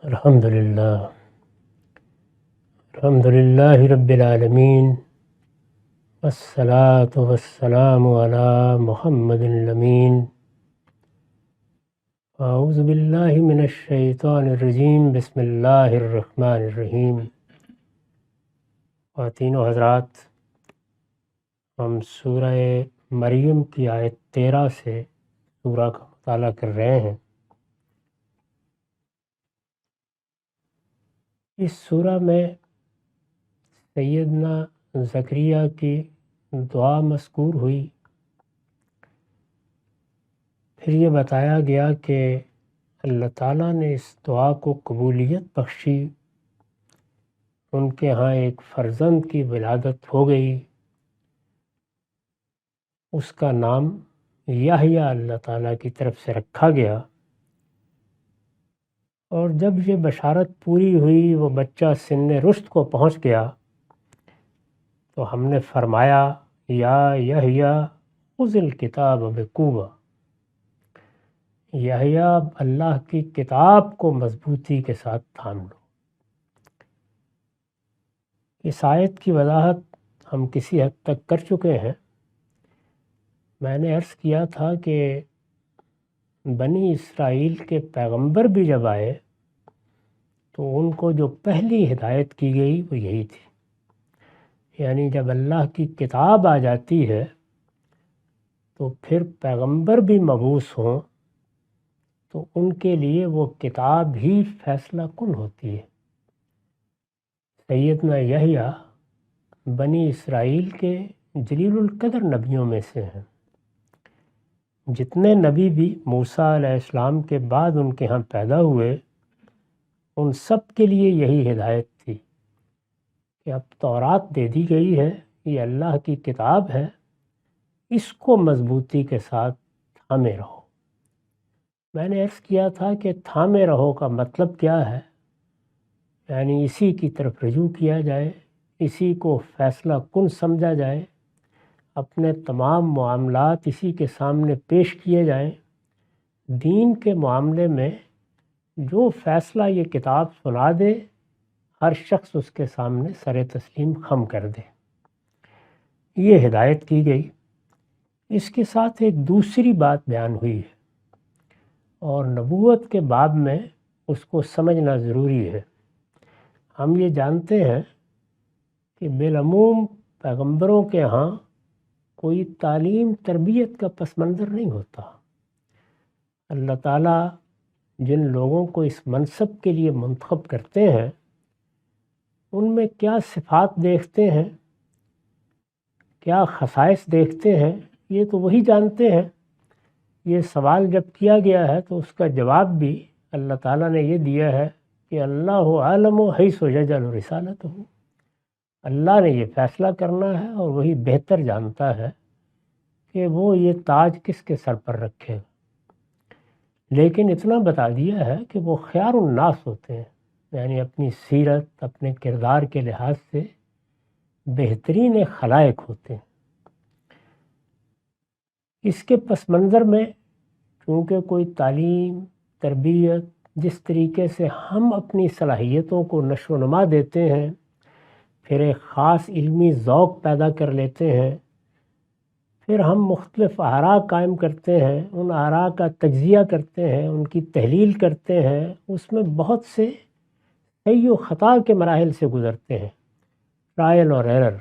الحمدللہ رب العالمین والصلاة والسلام علی محمد الامین اعوذ باللہ من الشیطان الرجیم بسم اللہ الرحمن الرحیم۔ خواتین و حضرات، ہم سورہ مریم کی آیت 13 سے سورہ کا مطالعہ کر رہے ہیں۔ اس سورہ میں سیدنا زکریا کی دعا مذکور ہوئی، پھر یہ بتایا گیا کہ اللہ تعالیٰ نے اس دعا کو قبولیت بخشی، ان کے ہاں ایک فرزند کی ولادت ہو گئی، اس کا نام یحییٰ اللہ تعالیٰ کی طرف سے رکھا گیا۔ اور جب یہ بشارت پوری ہوئی، وہ بچہ سن رشد کو پہنچ گیا، تو ہم نے فرمایا یا یحییٰ خذ الکتاب بقوۃ، یحییٰ اللہ کی کتاب کو مضبوطی کے ساتھ تھام لو۔ اس آیت کی وضاحت ہم کسی حد تک کر چکے ہیں۔ میں نے عرض کیا تھا کہ بنی اسرائیل کے پیغمبر بھی جب آئے تو ان کو جو پہلی ہدایت کی گئی وہ یہی تھی، یعنی جب اللہ کی کتاب آ جاتی ہے تو پھر پیغمبر بھی مبعوث ہوں تو ان کے لیے وہ کتاب ہی فیصلہ کن ہوتی ہے۔ سیدنا یحییٰ بنی اسرائیل کے جلیل القدر نبیوں میں سے ہیں۔ جتنے نبی بھی موسیٰ علیہ السلام کے بعد ان کے ہاں پیدا ہوئے، ان سب کے لیے یہی ہدایت تھی کہ اب تورات دے دی گئی ہے، یہ اللہ کی کتاب ہے، اس کو مضبوطی کے ساتھ تھامے رہو۔ میں نے عرض کیا تھا کہ تھامے رہو کا مطلب کیا ہے، یعنی اسی کی طرف رجوع کیا جائے، اسی کو فیصلہ کن سمجھا جائے، اپنے تمام معاملات اسی کے سامنے پیش کیے جائیں۔ دین کے معاملے میں جو فیصلہ یہ کتاب سنا دے، ہر شخص اس کے سامنے سر تسلیم خم کر دے، یہ ہدایت کی گئی۔ اس کے ساتھ ایک دوسری بات بیان ہوئی ہے، اور نبوت کے باب میں اس کو سمجھنا ضروری ہے۔ ہم یہ جانتے ہیں کہ بالعموم پیغمبروں کے ہاں کوئی تعلیم تربیت کا پس منظر نہیں ہوتا۔ اللہ تعالیٰ جن لوگوں کو اس منصب کے لیے منتخب کرتے ہیں، ان میں کیا صفات دیکھتے ہیں، کیا خصائص دیکھتے ہیں، یہ تو وہی جانتے ہیں۔ یہ سوال جب کیا گیا ہے تو اس کا جواب بھی اللہ تعالیٰ نے یہ دیا ہے کہ اللہ عالم حیث یجعل رسالتہ، اللہ نے یہ فیصلہ کرنا ہے اور وہی بہتر جانتا ہے کہ وہ یہ تاج کس کے سر پر رکھے گا۔ لیکن اتنا بتا دیا ہے کہ وہ خیار الناس ہوتے ہیں، یعنی اپنی سیرت، اپنے کردار کے لحاظ سے بہترین خلائق ہوتے ہیں۔ اس کے پس منظر میں چونکہ کوئی تعلیم، تربیت، جس طریقے سے ہم اپنی صلاحیتوں کو نشو و نما دیتے ہیں، پھر ایک خاص علمی ذوق پیدا کر لیتے ہیں، پھر ہم مختلف آراء قائم کرتے ہیں، ان آراء کا تجزیہ کرتے ہیں، ان کی تحلیل کرتے ہیں، اس میں بہت سے صحیح و خطا کے مراحل سے گزرتے ہیں، ٹرائل اور ایرر،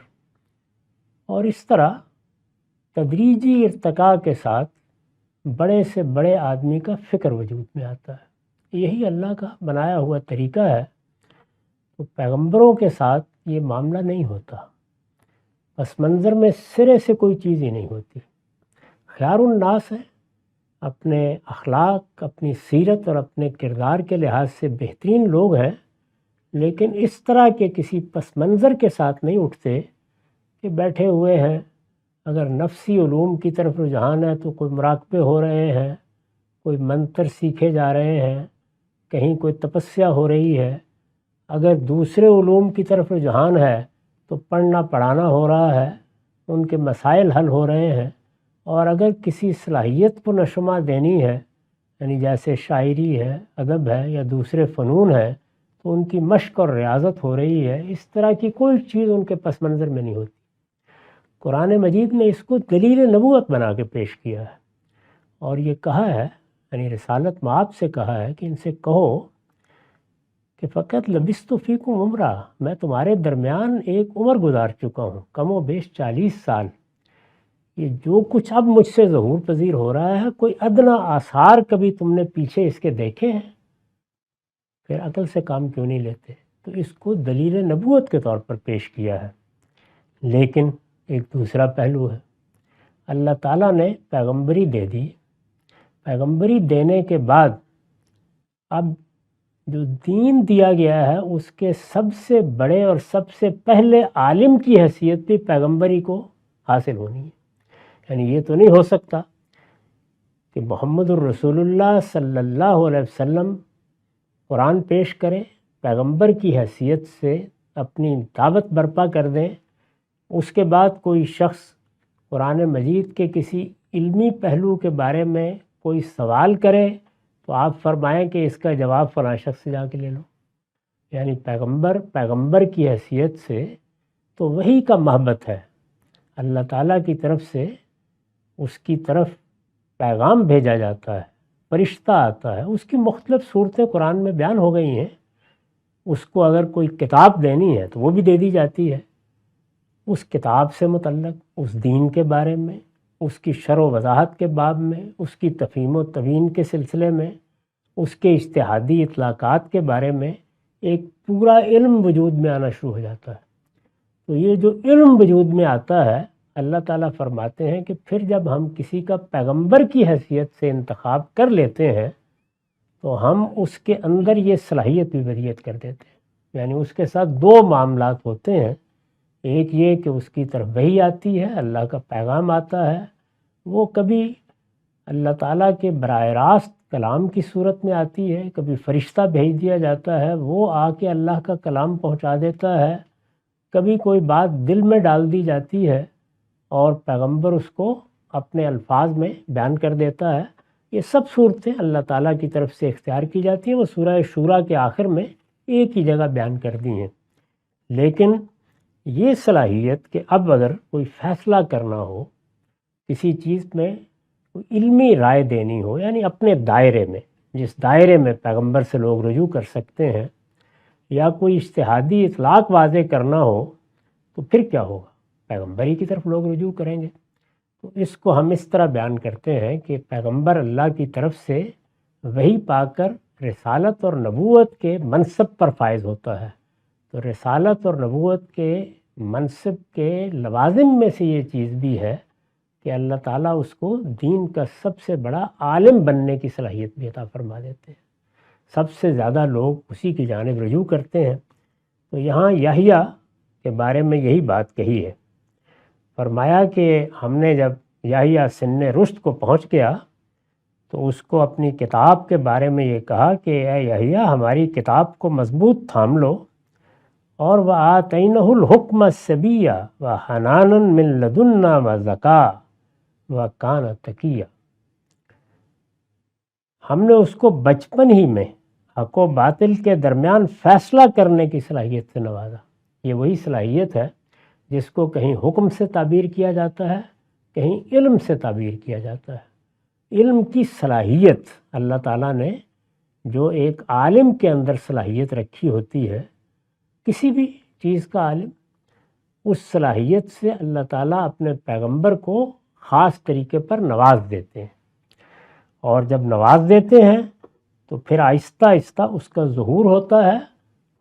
اور اس طرح تدریجی ارتقاء کے ساتھ بڑے سے بڑے آدمی کا فکر وجود میں آتا ہے۔ یہی اللہ کا بنایا ہوا طریقہ ہے۔ تو پیغمبروں کے ساتھ یہ معاملہ نہیں ہوتا، پس منظر میں سرے سے کوئی چیز ہی نہیں ہوتی۔ خیار الناس ہے، اپنے اخلاق، اپنی سیرت اور اپنے کردار کے لحاظ سے بہترین لوگ ہیں، لیکن اس طرح کے کسی پس منظر کے ساتھ نہیں اٹھتے کہ بیٹھے ہوئے ہیں۔ اگر نفسی علوم کی طرف رجحان ہے تو کوئی مراقبے ہو رہے ہیں، کوئی منتر سیکھے جا رہے ہیں، کہیں کوئی تپسیا ہو رہی ہے۔ اگر دوسرے علوم کی طرف رجحان ہے تو پڑھنا پڑھانا ہو رہا ہے، ان کے مسائل حل ہو رہے ہیں۔ اور اگر کسی صلاحیت کو نشوما دینی ہے، یعنی جیسے شاعری ہے، ادب ہے یا دوسرے فنون ہے تو ان کی مشق اور ریاضت ہو رہی ہے، اس طرح کی کوئی چیز ان کے پس منظر میں نہیں ہوتی۔ قرآن مجید نے اس کو دلیل نبوت بنا کے پیش کیا ہے اور یہ کہا ہے، یعنی رسالت مآب سے کہا ہے کہ ان سے کہو کہ فقط لبثت فیکم عمرہ، میں تمہارے درمیان ایک عمر گزار چکا ہوں، کم و بیش 40 سال۔ یہ جو کچھ اب مجھ سے ظہور پذیر ہو رہا ہے، کوئی ادنا آثار کبھی تم نے پیچھے اس کے دیکھے ہیں؟ پھر عقل سے کام کیوں نہیں لیتے؟ تو اس کو دلیل نبوت کے طور پر پیش کیا ہے۔ لیکن ایک دوسرا پہلو ہے، اللہ تعالیٰ نے پیغمبری دے دی، پیغمبری دینے کے بعد اب جو دین دیا گیا ہے اس کے سب سے بڑے اور سب سے پہلے عالم کی حیثیت بھی پیغمبری کو حاصل ہونی ہے۔ یعنی یہ تو نہیں ہو سکتا کہ محمد الرسول اللہ صلی اللہ علیہ وسلم قرآن پیش کریں، پیغمبر کی حیثیت سے اپنی دعوت برپا کر دیں، اس کے بعد کوئی شخص قرآن مجید کے کسی علمی پہلو کے بارے میں کوئی سوال کرے تو آپ فرمائیں کہ اس کا جواب فلاں شخص سے جا کے لے لو۔ یعنی پیغمبر کی حیثیت سے تو وحی کا محبت ہے، اللہ تعالیٰ کی طرف سے اس کی طرف پیغام بھیجا جاتا ہے، فرشتہ آتا ہے، اس کی مختلف صورتیں قرآن میں بیان ہو گئی ہیں۔ اس کو اگر کوئی کتاب دینی ہے تو وہ بھی دے دی جاتی ہے، اس کتاب سے متعلق اس دین کے بارے میں، اس کی شرح و وضاحت کے باب میں، اس کی تفہیم و تبیین کے سلسلے میں، اس کے اجتہادی اطلاقات کے بارے میں ایک پورا علم وجود میں آنا شروع ہو جاتا ہے۔ تو یہ جو علم وجود میں آتا ہے، اللہ تعالیٰ فرماتے ہیں کہ پھر جب ہم کسی کا پیغمبر کی حیثیت سے انتخاب کر لیتے ہیں تو ہم اس کے اندر یہ صلاحیت بھی ودیت کر دیتے ہیں۔ یعنی اس کے ساتھ دو معاملات ہوتے ہیں، ایک یہ کہ اس کی طرف وحی آتی ہے، اللہ کا پیغام آتا ہے، وہ کبھی اللہ تعالیٰ کے براہ راست کلام کی صورت میں آتی ہے، کبھی فرشتہ بھیج دیا جاتا ہے، وہ آ کے اللہ کا کلام پہنچا دیتا ہے، کبھی کوئی بات دل میں ڈال دی جاتی ہے اور پیغمبر اس کو اپنے الفاظ میں بیان کر دیتا ہے۔ یہ سب صورتیں اللہ تعالیٰ کی طرف سے اختیار کی جاتی ہیں، وہ سورہ شورا کے آخر میں ایک ہی جگہ بیان کر دی ہیں۔ لیکن یہ صلاحیت کہ اب اگر کوئی فیصلہ کرنا ہو، کسی چیز میں کوئی علمی رائے دینی ہو، یعنی اپنے دائرے میں، جس دائرے میں پیغمبر سے لوگ رجوع کر سکتے ہیں، یا کوئی اجتہادی اطلاق واضح کرنا ہو تو پھر کیا ہوگا؟ پیغمبری کی طرف لوگ رجوع کریں گے۔ تو اس کو ہم اس طرح بیان کرتے ہیں کہ پیغمبر اللہ کی طرف سے وحی پا کر رسالت اور نبوت کے منصب پر فائز ہوتا ہے۔ تو رسالت اور نبوت کے منصب کے لوازم میں سے یہ چیز بھی ہے کہ اللہ تعالیٰ اس کو دین کا سب سے بڑا عالم بننے کی صلاحیت بھی عطا فرما دیتے ہیں، سب سے زیادہ لوگ اسی کی جانب رجوع کرتے ہیں۔ تو یہاں یحییٰ کے بارے میں یہی بات کہی ہے، فرمایا کہ ہم نے جب یحییٰ سن رشد کو پہنچ گیا تو اس کو اپنی کتاب کے بارے میں یہ کہا کہ اے یحییٰ، ہماری کتاب کو مضبوط تھام لو، اور وَآتَيْنَهُ الْحُكْمَ السَّبِيًّا وَحَنَانًا مِن لَدُنَّا وَزَكَاةً وَكَانَ تَقِيًّا۔ ہم نے اس کو بچپن ہی میں حق و باطل کے درمیان فیصلہ کرنے کی صلاحیت سے نوازا۔ یہ وہی صلاحیت ہے جس کو کہیں حکم سے تعبیر کیا جاتا ہے، کہیں علم سے تعبیر کیا جاتا ہے۔ علم کی صلاحیت اللہ تعالیٰ نے جو ایک عالم کے اندر صلاحیت رکھی ہوتی ہے، کسی بھی چیز کا عالم، اس صلاحیت سے اللہ تعالیٰ اپنے پیغمبر کو خاص طریقے پر نواز دیتے ہیں، اور جب نواز دیتے ہیں تو پھر آہستہ آہستہ اس کا ظہور ہوتا ہے۔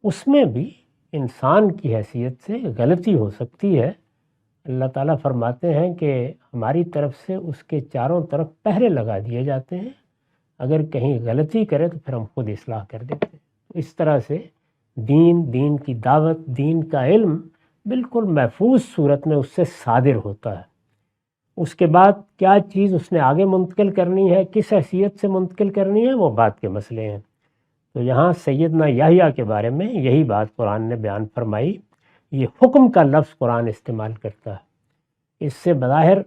اس میں بھی انسان کی حیثیت سے غلطی ہو سکتی ہے۔ اللہ تعالیٰ فرماتے ہیں کہ ہماری طرف سے اس کے چاروں طرف پہرے لگا دیے جاتے ہیں، اگر کہیں غلطی کرے تو پھر ہم خود اصلاح کر دیتے ہیں۔ اس طرح سے دین کی دعوت، دین کا علم بالکل محفوظ صورت میں اس سے صادر ہوتا ہے۔ اس کے بعد کیا چیز اس نے آگے منتقل کرنی ہے، کس حیثیت سے منتقل کرنی ہے، وہ بات کے مسئلے ہیں۔ تو یہاں سیدنا یحییٰ کے بارے میں یہی بات قرآن نے بیان فرمائی۔ یہ حکم کا لفظ قرآن استعمال کرتا ہے۔ اس سے بظاہر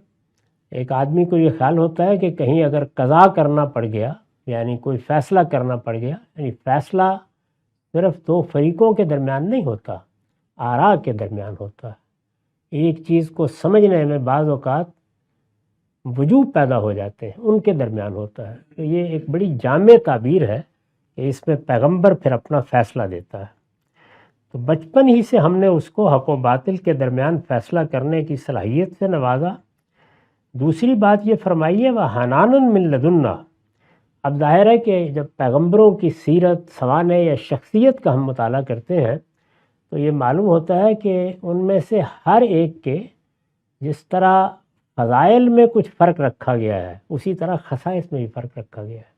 ایک آدمی کو یہ خیال ہوتا ہے کہ کہیں اگر قضا کرنا پڑ گیا یعنی کوئی فیصلہ کرنا پڑ گیا، یعنی فیصلہ صرف دو فریقوں کے درمیان نہیں ہوتا، آراء کے درمیان ہوتا ہے۔ ایک چیز کو سمجھنے میں بعض اوقات وجوہ پیدا ہو جاتے ہیں، ان کے درمیان ہوتا ہے۔ تو یہ ایک بڑی جامع تعبیر ہے کہ اس میں پیغمبر پھر اپنا فیصلہ دیتا ہے۔ تو بچپن ہی سے ہم نے اس کو حق و باطل کے درمیان فیصلہ کرنے کی صلاحیت سے نوازا۔ دوسری بات یہ فرمائی ہے وَحَنَانًا مِن لَدُنَّا۔ اب ظاہر ہے کہ جب پیغمبروں کی سیرت، سوانح یا شخصیت کا ہم مطالعہ کرتے ہیں تو یہ معلوم ہوتا ہے کہ ان میں سے ہر ایک کے جس طرح فضائل میں کچھ فرق رکھا گیا ہے، اسی طرح خصائص میں بھی فرق رکھا گیا ہے۔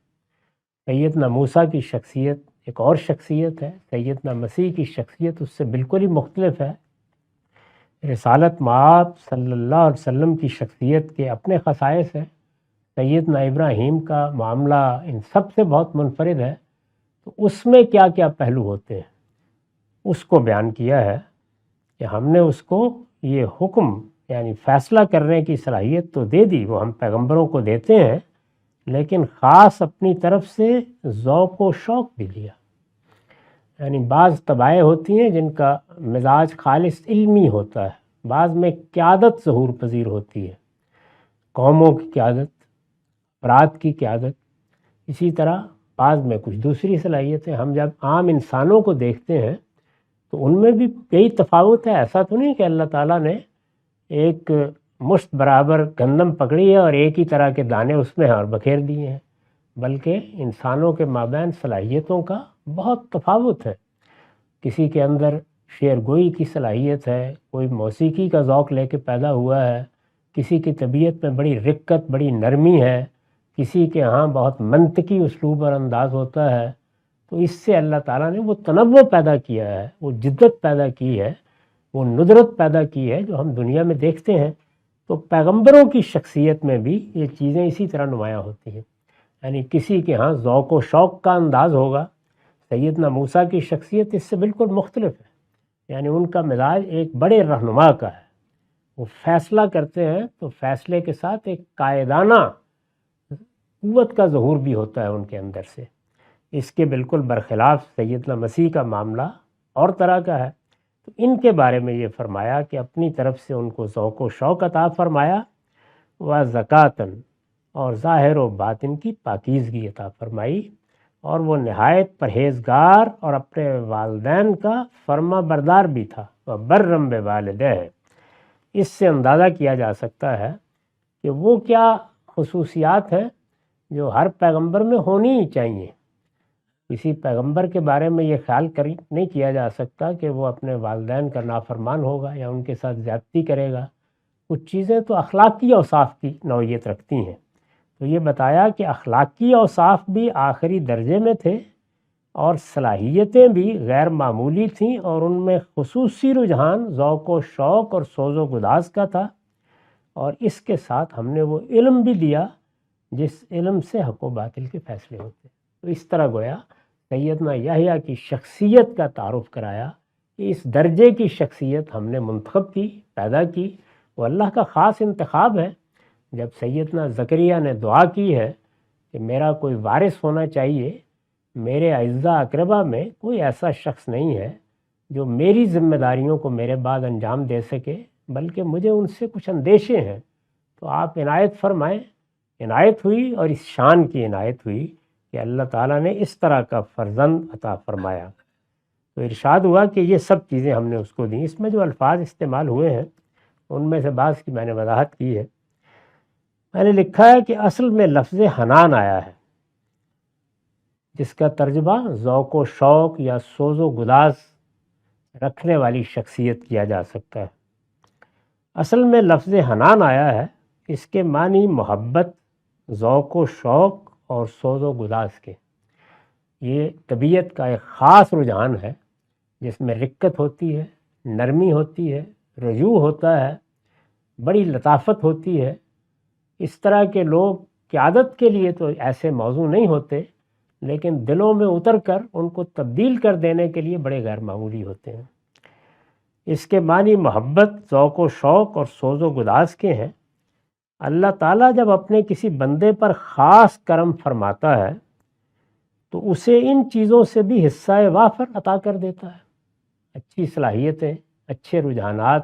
سیدنا موسیٰ کی شخصیت ایک اور شخصیت ہے، سیدنا مسیح کی شخصیت اس سے بالکل ہی مختلف ہے۔ رسالت مآب صلی اللہ علیہ وسلم کی شخصیت کے اپنے خصائص ہیں۔ سیدنا ابراہیم کا معاملہ ان سب سے بہت منفرد ہے، تو اس میں کیا کیا پہلو ہوتے ہیں اس کو بیان کیا ہے کہ ہم نے اس کو یہ حکم یعنی فیصلہ کرنے کی صلاحیت تو دے دی، وہ ہم پیغمبروں کو دیتے ہیں، لیکن خاص اپنی طرف سے ذوق و شوق بھی دیا۔ یعنی بعض طبائع ہوتی ہیں جن کا مزاج خالص علمی ہوتا ہے، بعض میں قیادت ظہور پذیر ہوتی ہے، قوموں کی قیادت، افراد کی قیادت، اسی طرح بعض میں کچھ دوسری صلاحیتیں۔ ہم جب عام انسانوں کو دیکھتے ہیں تو ان میں بھی کئی تفاوت ہے۔ ایسا تو نہیں کہ اللہ تعالیٰ نے ایک مشت برابر گندم پکڑی ہے اور ایک ہی طرح کے دانے اس میں ہیں اور بکھیر دیے ہیں، بلکہ انسانوں کے مابین صلاحیتوں کا بہت تفاوت ہے۔ کسی کے اندر شعر گوئی کی صلاحیت ہے، کوئی موسیقی کا ذوق لے کے پیدا ہوا ہے، کسی کی طبیعت میں بڑی رقت، بڑی نرمی ہے، کسی کے ہاں بہت منطقی اسلوب اور انداز ہوتا ہے۔ تو اس سے اللہ تعالیٰ نے وہ تنوع پیدا کیا ہے، وہ جدت پیدا کی ہے، وہ ندرت پیدا کی ہے جو ہم دنیا میں دیکھتے ہیں۔ تو پیغمبروں کی شخصیت میں بھی یہ چیزیں اسی طرح نمایاں ہوتی ہیں۔ یعنی کسی کے ہاں ذوق و شوق کا انداز ہوگا، سیدنا موسیٰ کی شخصیت اس سے بالکل مختلف ہے۔ یعنی ان کا مزاج ایک بڑے رہنما کا ہے، وہ فیصلہ کرتے ہیں تو فیصلے کے ساتھ ایک قائدانہ قوت کا ظہور بھی ہوتا ہے ان کے اندر سے۔ اس کے بالکل برخلاف سیدنا مسیح کا معاملہ اور طرح کا ہے۔ تو ان کے بارے میں یہ فرمایا کہ اپنی طرف سے ان کو ذوق و شوق عطا فرمایا، وَزَكَاةً اور ظاہر و باطن کی پاکیزگی عطا فرمائی، اور وہ نہایت پرہیزگار اور اپنے والدین کا فرما بردار بھی تھا۔ وَبَرًّا بِوَالِدَيْهِ۔ اس سے اندازہ کیا جا سکتا ہے کہ وہ کیا خصوصیات ہیں جو ہر پیغمبر میں ہونی ہی چاہیے۔ کسی پیغمبر کے بارے میں یہ خیال نہیں کیا جا سکتا کہ وہ اپنے والدین کا نافرمان ہوگا یا ان کے ساتھ زیادتی کرے گا۔ کچھ چیزیں تو اخلاقی اوصاف کی نوعیت رکھتی ہیں، تو یہ بتایا کہ اخلاقی اوصاف بھی آخری درجے میں تھے اور صلاحیتیں بھی غیر معمولی تھیں، اور ان میں خصوصی رجحان ذوق و شوق اور سوز و گداز کا تھا، اور اس کے ساتھ ہم نے وہ علم بھی دیا جس علم سے حق و باطل کے فیصلے ہوتے ہیں۔ تو اس طرح گویا سیدنا یحییٰ کی شخصیت کا تعارف کرایا کہ اس درجے کی شخصیت ہم نے منتخب کی، پیدا کی، وہ اللہ کا خاص انتخاب ہے۔ جب سیدنا زکریا نے دعا کی ہے کہ میرا کوئی وارث ہونا چاہیے، میرے اعزاء اقربا میں کوئی ایسا شخص نہیں ہے جو میری ذمہ داریوں کو میرے بعد انجام دے سکے، بلکہ مجھے ان سے کچھ اندیشے ہیں، تو آپ عنایت فرمائیں۔ عنایت ہوئی، اور اس شان کی عنایت ہوئی کہ اللہ تعالیٰ نے اس طرح کا فرزند عطا فرمایا۔ تو ارشاد ہوا کہ یہ سب چیزیں ہم نے اس کو دیں۔ اس میں جو الفاظ استعمال ہوئے ہیں ان میں سے بعض کی میں نے وضاحت کی ہے۔ میں نے لکھا ہے کہ اصل میں لفظ حنان آیا ہے، جس کا ترجمہ ذوق و شوق یا سوز و گداز رکھنے والی شخصیت کیا جا سکتا ہے۔ اصل میں لفظ حنان آیا ہے، اس کے معنی محبت، ذوق و شوق اور سوز و گداز کے۔ یہ طبیعت کا ایک خاص رجحان ہے جس میں رقت ہوتی ہے، نرمی ہوتی ہے، رجوع ہوتا ہے، بڑی لطافت ہوتی ہے۔ اس طرح کے لوگ قیادت کے لیے تو ایسے موضوع نہیں ہوتے، لیکن دلوں میں اتر کر ان کو تبدیل کر دینے کے لیے بڑے غیر معمولی ہوتے ہیں۔ اس کے معنی محبت، ذوق و شوق اور سوز و گداز کے ہیں۔ اللہ تعالیٰ جب اپنے کسی بندے پر خاص کرم فرماتا ہے تو اسے ان چیزوں سے بھی حصہ وافر عطا کر دیتا ہے، اچھی صلاحیتیں، اچھے رجحانات،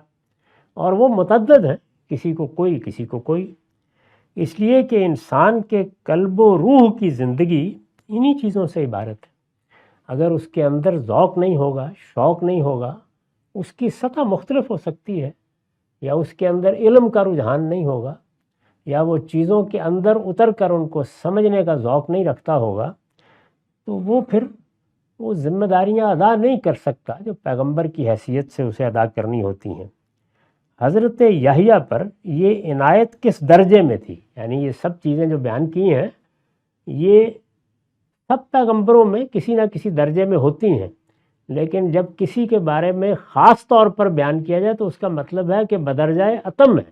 اور وہ متعدد ہیں، کسی کو کوئی کسی کو کوئی، اس لیے کہ انسان کے قلب و روح کی زندگی انہی چیزوں سے عبارت ہے۔ اگر اس کے اندر ذوق نہیں ہوگا، شوق نہیں ہوگا، اس کی سطح مختلف ہو سکتی ہے، یا اس کے اندر علم کا رجحان نہیں ہوگا، یا وہ چیزوں کے اندر اتر کر ان کو سمجھنے کا ذوق نہیں رکھتا ہوگا، تو وہ پھر وہ ذمہ داریاں ادا نہیں کر سکتا جو پیغمبر کی حیثیت سے اسے ادا کرنی ہوتی ہیں۔ حضرت یحییٰ پر یہ عنایت کس درجے میں تھی، یعنی یہ سب چیزیں جو بیان کی ہیں یہ سب پیغمبروں میں کسی نہ کسی درجے میں ہوتی ہیں، لیکن جب کسی کے بارے میں خاص طور پر بیان کیا جائے تو اس کا مطلب ہے کہ بدرجۂ اتم ہے،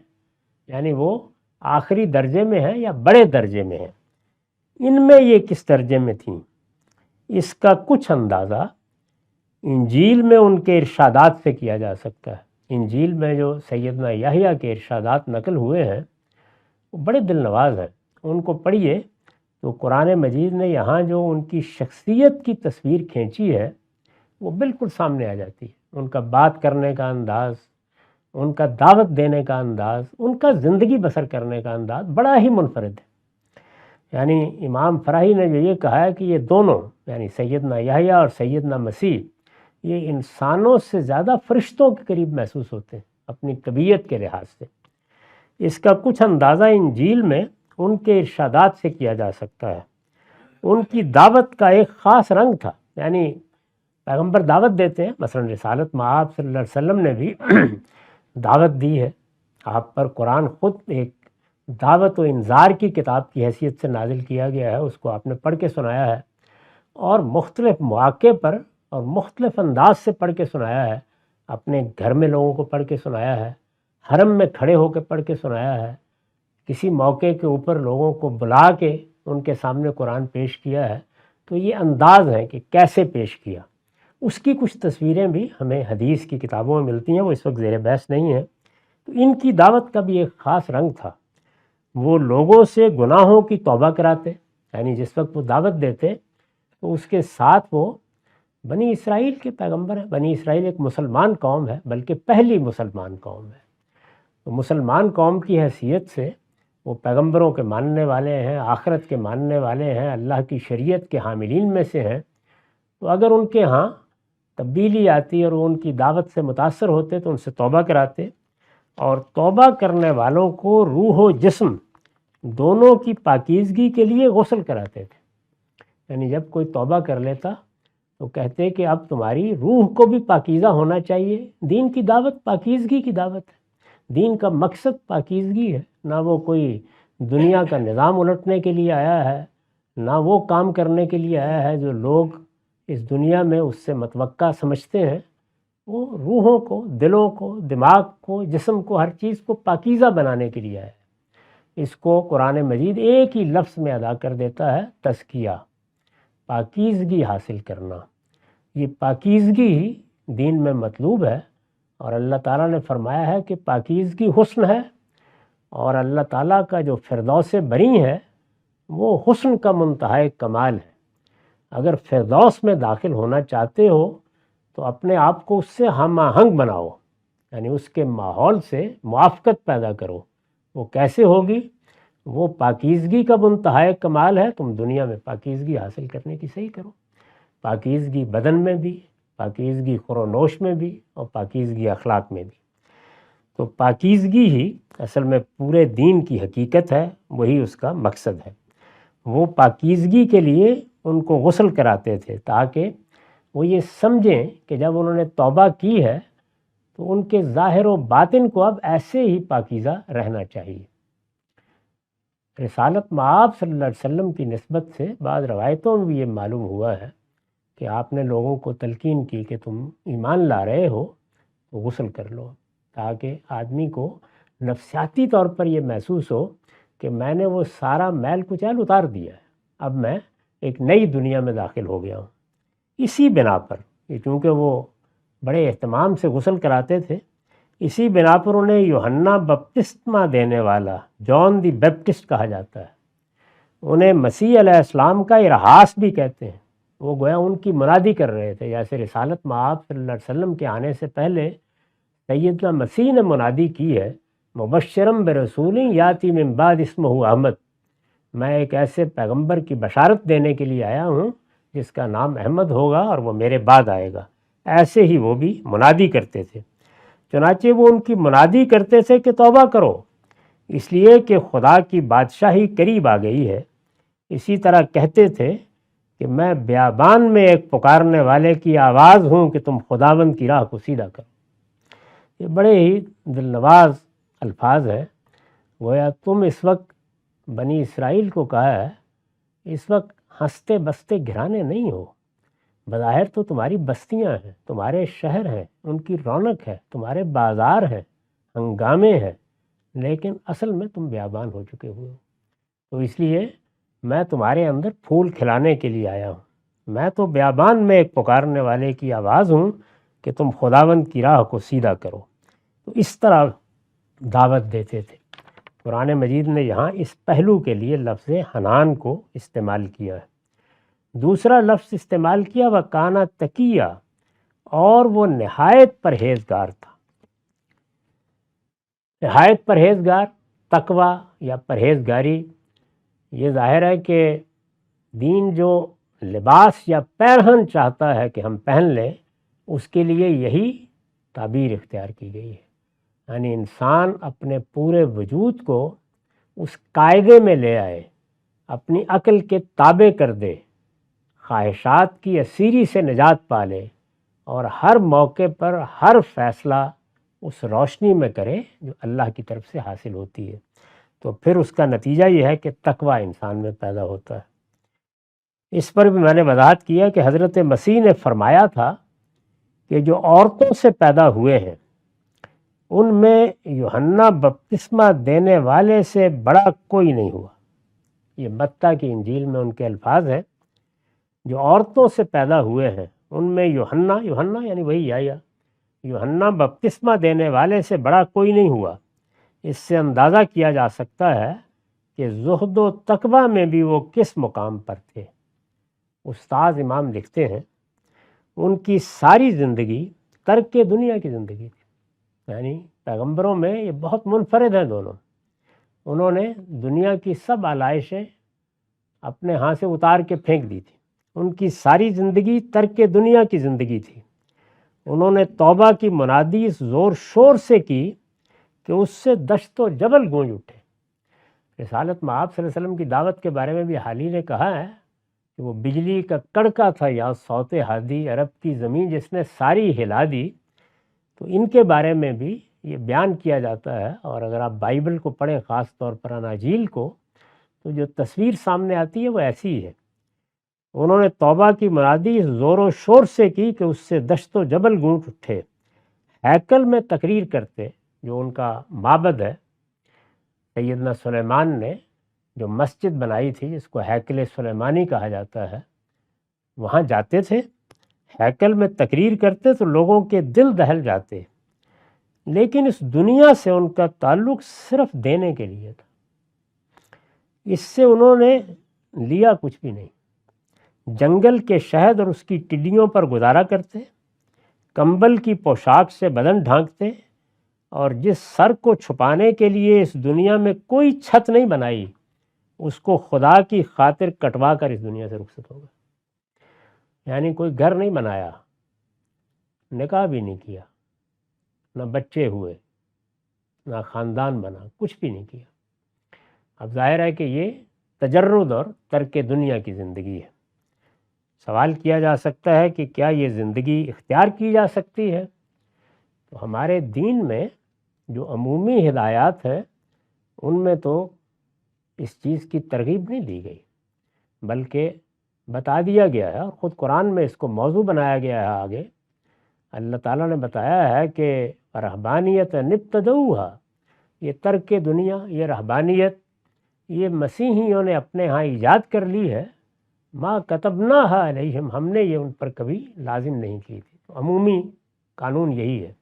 یعنی وہ آخری درجے میں ہے یا بڑے درجے میں ہے۔ ان میں یہ کس درجے میں تھیں، اس کا کچھ اندازہ انجیل میں ان کے ارشادات سے کیا جا سکتا ہے۔ انجیل میں جو سیدنا یحییٰ کے ارشادات نقل ہوئے ہیں وہ بڑے دل نواز ہیں، ان کو پڑھیے تو قرآن مجید نے یہاں جو ان کی شخصیت کی تصویر کھینچی ہے وہ بالکل سامنے آ جاتی ہے۔ ان کا بات کرنے کا انداز، ان کا دعوت دینے کا انداز، ان کا زندگی بسر کرنے کا انداز بڑا ہی منفرد ہے۔ یعنی امام فراہی نے جو یہ کہا ہے کہ یہ دونوں یعنی سیدنا یحییٰ اور سیدنا مسیح یہ انسانوں سے زیادہ فرشتوں کے قریب محسوس ہوتے ہیں اپنی طبیعت کے لحاظ سے۔ اس کا کچھ اندازہ انجیل میں ان کے ارشادات سے کیا جا سکتا ہے۔ ان کی دعوت کا ایک خاص رنگ تھا، یعنی پیغمبر دعوت دیتے ہیں، مثلا رسالت مآب صلی اللہ علیہ وسلم نے بھی دعوت دی ہے، آپ پر قرآن خود ایک دعوت و انذار کی کتاب کی حیثیت سے نازل کیا گیا ہے، اس کو آپ نے پڑھ کے سنایا ہے، اور مختلف مواقع پر اور مختلف انداز سے پڑھ کے سنایا ہے، اپنے گھر میں لوگوں کو پڑھ کے سنایا ہے، حرم میں کھڑے ہو کے پڑھ کے سنایا ہے، کسی موقع کے اوپر لوگوں کو بلا کے ان کے سامنے قرآن پیش کیا ہے۔ تو یہ انداز ہے کہ کیسے پیش کیا، اس کی کچھ تصویریں بھی ہمیں حدیث کی کتابوں میں ملتی ہیں، وہ اس وقت زیر بحث نہیں ہیں۔ تو ان کی دعوت کا بھی ایک خاص رنگ تھا، وہ لوگوں سے گناہوں کی توبہ کراتے، یعنی جس وقت وہ دعوت دیتے تو اس کے ساتھ وہ بنی اسرائیل کے پیغمبر ہیں۔ بنی اسرائیل ایک مسلمان قوم ہے، بلکہ پہلی مسلمان قوم ہے، تو مسلمان قوم کی حیثیت سے وہ پیغمبروں کے ماننے والے ہیں، آخرت کے ماننے والے ہیں، اللہ کی شریعت کے حاملین میں سے ہیں۔ تو اگر ان کے ہاں تبدیلی آتی اور وہ ان کی دعوت سے متاثر ہوتے تو ان سے توبہ کراتے، اور توبہ کرنے والوں کو روح و جسم دونوں کی پاکیزگی کے لیے غسل کراتے تھے۔ یعنی جب کوئی توبہ کر لیتا تو کہتے کہ اب تمہاری روح کو بھی پاکیزہ ہونا چاہیے۔ دین کی دعوت پاکیزگی کی دعوت ہے، دین کا مقصد پاکیزگی ہے، نہ وہ کوئی دنیا کا نظام الٹنے کے لیے آیا ہے، نہ وہ کام کرنے کے لیے آیا ہے جو لوگ اس دنیا میں اس سے متوقع سمجھتے ہیں۔ وہ روحوں کو، دلوں کو، دماغ کو، جسم کو، ہر چیز کو پاکیزہ بنانے کے لیے آیا ہے۔ اس کو قرآن مجید ایک ہی لفظ میں ادا کر دیتا ہے، تزکیہ، پاکیزگی حاصل کرنا۔ یہ پاکیزگی ہی دین میں مطلوب ہے، اور اللہ تعالیٰ نے فرمایا ہے کہ پاکیزگی حسن ہے، اور اللہ تعالیٰ کا جو فردوس بری ہے وہ حسن کا منتہائی کمال ہے۔ اگر فردوس میں داخل ہونا چاہتے ہو تو اپنے آپ کو اس سے ہم آہنگ بناؤ، یعنی اس کے ماحول سے موافقت پیدا کرو۔ وہ کیسے ہوگی؟ وہ پاکیزگی کا منتہائی کمال ہے، تم دنیا میں پاکیزگی حاصل کرنے کی صحیح کرو، پاکیزگی بدن میں بھی، پاکیزگی خور و نوش میں بھی، اور پاکیزگی اخلاق میں بھی۔ تو پاکیزگی ہی اصل میں پورے دین کی حقیقت ہے، وہی اس کا مقصد ہے۔ وہ پاکیزگی کے لیے ان کو غسل کراتے تھے تاکہ وہ یہ سمجھیں کہ جب انہوں نے توبہ کی ہے تو ان کے ظاہر و باطن کو اب ایسے ہی پاکیزہ رہنا چاہیے۔ رسالت مآب صلی اللہ علیہ وسلم کی نسبت سے بعض روایتوں میں بھی یہ معلوم ہوا ہے کہ آپ نے لوگوں کو تلقین کی کہ تم ایمان لا رہے ہو تو غسل کر لو، تاکہ آدمی کو نفسیاتی طور پر یہ محسوس ہو کہ میں نے وہ سارا میل کچیل اتار دیا ہے، اب میں ایک نئی دنیا میں داخل ہو گیا ہوں۔ اسی بنا پر کیونکہ وہ بڑے اہتمام سے غسل کراتے تھے، اسی بنا پر انہیں یوحنا بپتسمہ دینے والا، جان دی بیپٹسٹ کہا جاتا ہے۔ انہیں مسیح علیہ السلام کا ارہاس بھی کہتے ہیں، وہ گویا ان کی منادی کر رہے تھے، جیسے رسالت مآب صلی اللہ علیہ وسلم کے آنے سے پہلے سیدنا مسیح نے منادی کی ہے، مبشرم برسول یاتی من بعد اسمہ احمد، میں ایک ایسے پیغمبر کی بشارت دینے کے لیے آیا ہوں جس کا نام احمد ہوگا اور وہ میرے بعد آئے گا۔ ایسے ہی وہ بھی منادی کرتے تھے، چنانچہ وہ ان کی منادی کرتے تھے کہ توبہ کرو، اس لیے کہ خدا کی بادشاہی قریب آ گئی ہے۔ اسی طرح کہتے تھے کہ میں بیابان میں ایک پکارنے والے کی آواز ہوں کہ تم خداوند کی راہ کو سیدھا کرو۔ یہ بڑے ہی دل نواز الفاظ ہیں، گویا تم اس وقت بنی اسرائیل کو کہا ہے اس وقت ہنستے بستے گھرانے نہیں ہو، بظاہر تو تمہاری بستیاں ہیں، تمہارے شہر ہیں، ان کی رونق ہے، تمہارے بازار ہیں، ہنگامے ہیں، لیکن اصل میں تم بیابان ہو چکے ہوئے ہو۔ تو اس لیے میں تمہارے اندر پھول کھلانے کے لیے آیا ہوں، میں تو بیابان میں ایک پکارنے والے کی آواز ہوں کہ تم خداوند کی راہ کو سیدھا کرو۔ تو اس طرح دعوت دیتے تھے۔ قرآن مجید نے یہاں اس پہلو کے لیے لفظ حنان کو استعمال کیا ہے۔ دوسرا لفظ استعمال کیا وہ کانا تقیہ، اور وہ نہایت پرہیزگار تھا۔ نہایت پرہیزگار، تقوی یا پرہیزگاری، یہ ظاہر ہے کہ دین جو لباس یا پیرہن چاہتا ہے کہ ہم پہن لیں، اس کے لیے یہی تعبیر اختیار کی گئی ہے، یعنی انسان اپنے پورے وجود کو اس قاعدے میں لے آئے، اپنی عقل کے تابع کر دے، خواہشات کی اسیری سے نجات پا لے، اور ہر موقع پر ہر فیصلہ اس روشنی میں کرے جو اللہ کی طرف سے حاصل ہوتی ہے۔ تو پھر اس کا نتیجہ یہ ہے کہ تقوی انسان میں پیدا ہوتا ہے۔ اس پر بھی میں نے وضاحت کیا کہ حضرت مسیح نے فرمایا تھا کہ جو عورتوں سے پیدا ہوئے ہیں ان میں یوحنا بپتسمہ دینے والے سے بڑا کوئی نہیں ہوا۔ یہ متی کی انجیل میں ان کے الفاظ ہیں، جو عورتوں سے پیدا ہوئے ہیں ان میں یوحنا یعنی وہی یوحنا بپتسمہ دینے والے سے بڑا کوئی نہیں ہوا۔ اس سے اندازہ کیا جا سکتا ہے کہ زہد و تقوی میں بھی وہ کس مقام پر تھے۔ استاذ امام لکھتے ہیں ان کی ساری زندگی ترک دنیا کی زندگی تھی، یعنی پیغمبروں میں یہ بہت منفرد ہیں دونوں۔ انہوں نے دنیا کی سب آلائشیں اپنے ہاں سے اتار کے پھینک دی تھی۔ ان کی ساری زندگی ترک دنیا کی زندگی تھی۔ انہوں نے توبہ کی منادی اس زور شور سے کی کہ اس سے دشت و جبل گونج اٹھے۔ رسالت مآب صلی اللہ علیہ وسلم کی دعوت کے بارے میں بھی حال ہی نے کہا ہے کہ وہ بجلی کا کڑکا تھا یا صوت ہادی، عرب کی زمین جس نے ساری ہلا دی۔ تو ان کے بارے میں بھی یہ بیان کیا جاتا ہے، اور اگر آپ بائبل کو پڑھیں، خاص طور پر اناجیل کو، تو جو تصویر سامنے آتی ہے وہ ایسی ہی ہے۔ انہوں نے توبہ کی منادی زور و شور سے کی کہ اس سے دشت و جبل گونج اٹھے۔ ہیکل میں تقریر کرتے، جو ان کا معبد ہے، سیدنا سلیمان نے جو مسجد بنائی تھی جس کو ہیکل سلیمانی کہا جاتا ہے، وہاں جاتے تھے، ہیکل میں تقریر کرتے تو لوگوں کے دل دہل جاتے، لیکن اس دنیا سے ان کا تعلق صرف دینے کے لیے تھا۔ اس سے انہوں نے لیا کچھ بھی نہیں۔ جنگل کے شہد اور اس کی ٹڈیوں پر گزارا کرتے، کمبل کی پوشاک سے بدن ڈھانکتے، اور جس سر کو چھپانے کے لیے اس دنیا میں کوئی چھت نہیں بنائی، اس کو خدا کی خاطر کٹوا کر اس دنیا سے رخصت ہو گئے۔ یعنی کوئی گھر نہیں بنایا، نکاح بھی نہیں کیا، نہ بچے ہوئے، نہ خاندان بنا، کچھ بھی نہیں کیا۔ اب ظاہر ہے کہ یہ تجرد اور ترک دنیا کی زندگی ہے۔ سوال کیا جا سکتا ہے کہ کیا یہ زندگی اختیار کی جا سکتی ہے؟ تو ہمارے دین میں جو عمومی ہدایات ہیں ان میں تو اس چیز کی ترغیب نہیں دی گئی، بلکہ بتا دیا گیا ہے، اور خود قرآن میں اس کو موضوع بنایا گیا ہے۔ آگے اللہ تعالیٰ نے بتایا ہے کہ رہبانیت نبتدعوہا، یہ ترک دنیا، یہ رہبانیت، یہ مسیحیوں نے اپنے ہاں ایجاد کر لی ہے، ما کتبناہا علیہم، ہم نے یہ ان پر کبھی لازم نہیں کی تھی۔ تو عمومی قانون یہی ہے،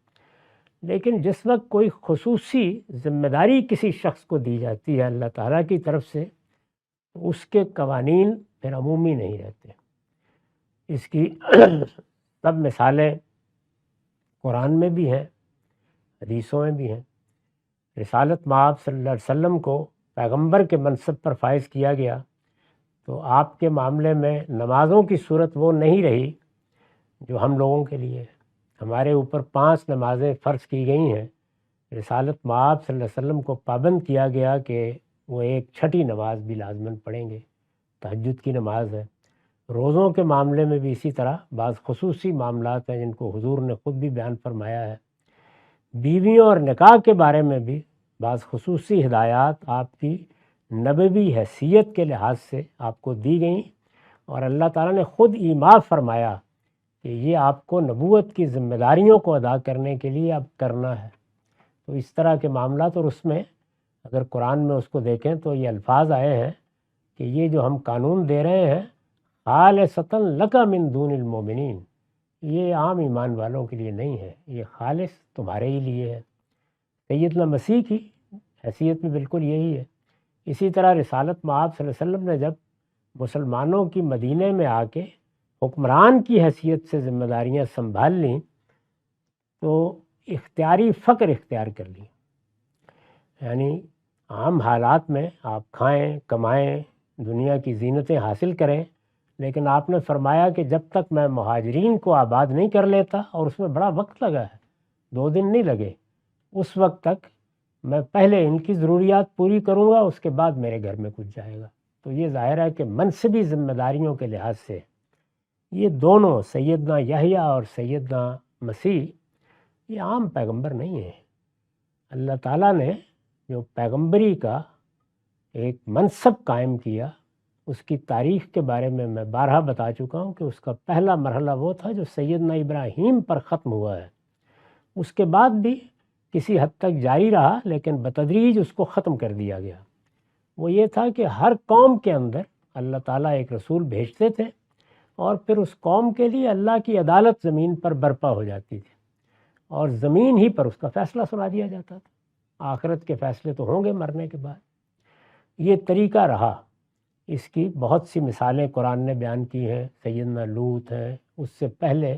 لیکن جس وقت کوئی خصوصی ذمہ داری کسی شخص کو دی جاتی ہے اللہ تعالیٰ کی طرف سے، تو اس کے قوانین پھر عمومی نہیں رہتے۔ اس کی سب مثالیں قرآن میں بھی ہیں، حدیثوں میں بھی ہیں۔ رسالت مآب صلی اللہ علیہ وسلم کو پیغمبر کے منصب پر فائز کیا گیا تو آپ کے معاملے میں نمازوں کی صورت وہ نہیں رہی جو ہم لوگوں کے لیے ہے۔ ہمارے اوپر 5 نمازیں فرض کی گئی ہیں، رسالت مآب صلی اللہ علیہ وسلم کو پابند کیا گیا کہ وہ ایک چھٹی نماز بھی لازماً پڑھیں گے، تہجد کی نماز ہے۔ روزوں کے معاملے میں بھی اسی طرح بعض خصوصی معاملات ہیں جن کو حضور نے خود بھی بیان فرمایا ہے۔ بیویوں اور نکاح کے بارے میں بھی بعض خصوصی ہدایات آپ کی نبوی حیثیت کے لحاظ سے آپ کو دی گئیں، اور اللہ تعالیٰ نے خود ایما فرمایا کہ یہ آپ کو نبوت کی ذمہ داریوں کو ادا کرنے کے لیے اب کرنا ہے۔ تو اس طرح کے معاملات، اور اس میں اگر قرآن میں اس کو دیکھیں تو یہ الفاظ آئے ہیں کہ یہ جو ہم قانون دے رہے ہیں خالصۃ لک من دون المؤمنین، یہ عام ایمان والوں کے لیے نہیں ہے، یہ خالص تمہارے ہی لیے ہے۔ سیدنا مسیح کی حیثیت بھی بالکل یہی ہے۔ اسی طرح رسالت مآب صلی اللہ علیہ وسلم نے جب مسلمانوں کی مدینے میں آ کے حکمران کی حیثیت سے ذمہ داریاں سنبھال لیں تو اختیاری فقر اختیار کر لی، یعنی عام حالات میں آپ کھائیں کمائیں دنیا کی زینتیں حاصل کریں، لیکن آپ نے فرمایا کہ جب تک میں مہاجرین کو آباد نہیں کر لیتا، اور اس میں بڑا وقت لگا ہے، 2 دن نہیں لگے، اس وقت تک میں پہلے ان کی ضروریات پوری کروں گا، اس کے بعد میرے گھر میں کچھ جائے گا۔ تو یہ ظاہر ہے کہ منصبی ذمہ داریوں کے لحاظ سے یہ دونوں سیدنا یحییٰ اور سیدنا مسیح یہ عام پیغمبر نہیں ہیں۔ اللہ تعالیٰ نے جو پیغمبری کا ایک منصب قائم کیا، اس کی تاریخ کے بارے میں بارہا بتا چکا ہوں کہ اس کا پہلا مرحلہ وہ تھا جو سیدنا ابراہیم پر ختم ہوا ہے، اس کے بعد بھی کسی حد تک جاری رہا لیکن بتدریج اس کو ختم کر دیا گیا۔ وہ یہ تھا کہ ہر قوم کے اندر اللہ تعالیٰ ایک رسول بھیجتے تھے، اور پھر اس قوم کے لیے اللہ کی عدالت زمین پر برپا ہو جاتی تھی، اور زمین ہی پر اس کا فیصلہ سنا دیا جاتا تھا۔ آخرت کے فیصلے تو ہوں گے مرنے کے بعد۔ یہ طریقہ رہا۔ اس کی بہت سی مثالیں قرآن نے بیان کی ہیں۔ سیدنا لوط ہیں، اس سے پہلے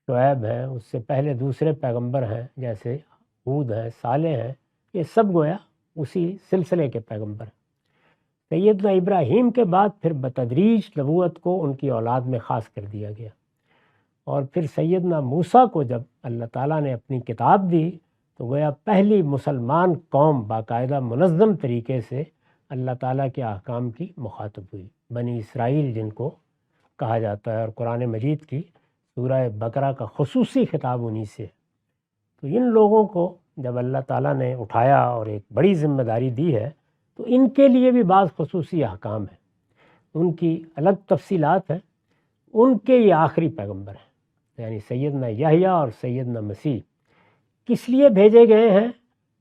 شعیب ہیں، اس سے پہلے دوسرے پیغمبر ہیں جیسے ہود ہیں، صالح ہیں، یہ سب گویا اسی سلسلے کے پیغمبر ہیں۔ سیدنا ابراہیم کے بعد پھر بتدریج نبوت کو ان کی اولاد میں خاص کر دیا گیا، اور پھر سیدنا موسیٰ کو جب اللہ تعالیٰ نے اپنی کتاب دی تو گویا پہلی مسلمان قوم باقاعدہ منظم طریقے سے اللہ تعالیٰ کے احکام کی مخاطب ہوئی، بنی اسرائیل جن کو کہا جاتا ہے، اور قرآن مجید کی سورہ بقرہ کا خصوصی خطاب انہی سے۔ تو ان لوگوں کو جب اللہ تعالیٰ نے اٹھایا اور ایک بڑی ذمہ داری دی ہے تو ان کے لیے بھی بعض خصوصی احکام ہیں، ان کی الگ تفصیلات ہیں۔ ان کے یہ آخری پیغمبر ہیں، یعنی سیدنا یحییٰ اور سیدنا مسیح کس لیے بھیجے گئے ہیں؟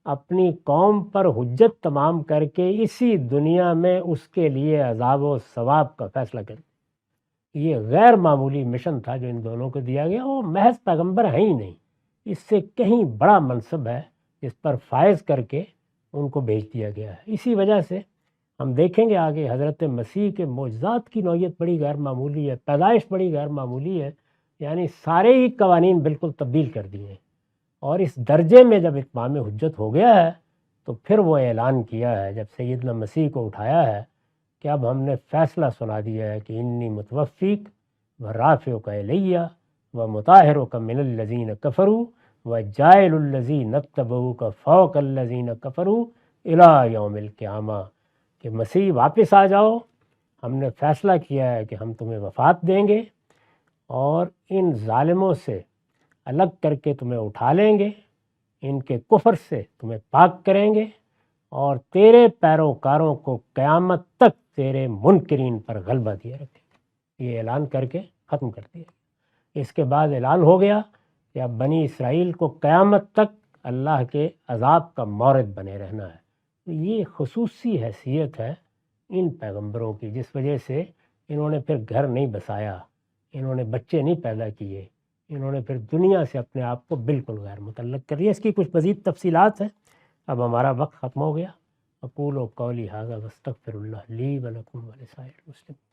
اپنی قوم پر حجت تمام کر کے اسی دنیا میں اس کے لیے عذاب و ثواب کا فیصلہ کریں۔ یہ غیر معمولی مشن تھا جو ان دونوں کو دیا گیا۔ وہ محض پیغمبر ہیں ہی نہیں، اس سے کہیں بڑا منصب ہے جس پر فائز کر کے ان کو بھیج دیا گیا ہے۔ اسی وجہ سے ہم دیکھیں گے آگے حضرت مسیح کے معجزات کی نوعیت بڑی غیر معمولی ہے، پیدائش بڑی غیر معمولی ہے، یعنی سارے ہی قوانین بالکل تبدیل کر دیے ہیں۔ اور اس درجے میں جب اتمام حجت ہو گیا ہے تو پھر وہ اعلان کیا ہے جب سیدنا مسیح کو اٹھایا ہے کہ اب ہم نے فیصلہ سنا دیا ہے کہ انی متوفیک و رافعک الیہ و مطہرک من الذین کفروا و جاعل الذین اتبعوک فوق الذین کفروا الی یوم القیامہ، کہ مسیح واپس آ جاؤ، ہم نے فیصلہ کیا ہے کہ ہم تمہیں وفات دیں گے اور ان ظالموں سے الگ کر کے تمہیں اٹھا لیں گے، ان کے کفر سے تمہیں پاک کریں گے، اور تیرے پیروکاروں کو قیامت تک تیرے منکرین پر غلبہ دیے رکھے۔ یہ اعلان کر کے ختم کر دیا۔ اس کے بعد اعلان ہو گیا کہ اب بنی اسرائیل کو قیامت تک اللہ کے عذاب کا مورد بنے رہنا ہے۔ تو یہ خصوصی حیثیت ہے ان پیغمبروں کی، جس وجہ سے انہوں نے پھر گھر نہیں بسایا، انہوں نے بچے نہیں پیدا کیے، انہوں نے پھر دنیا سے اپنے آپ کو بالکل غیر متعلق کر دیا۔ اس کی کچھ مزید تفصیلات ہیں۔ اب ہمارا وقت ختم ہو گیا۔ اقول قولی ھذا واستغفر اللہ لی ولکم ولسائر المسلمین۔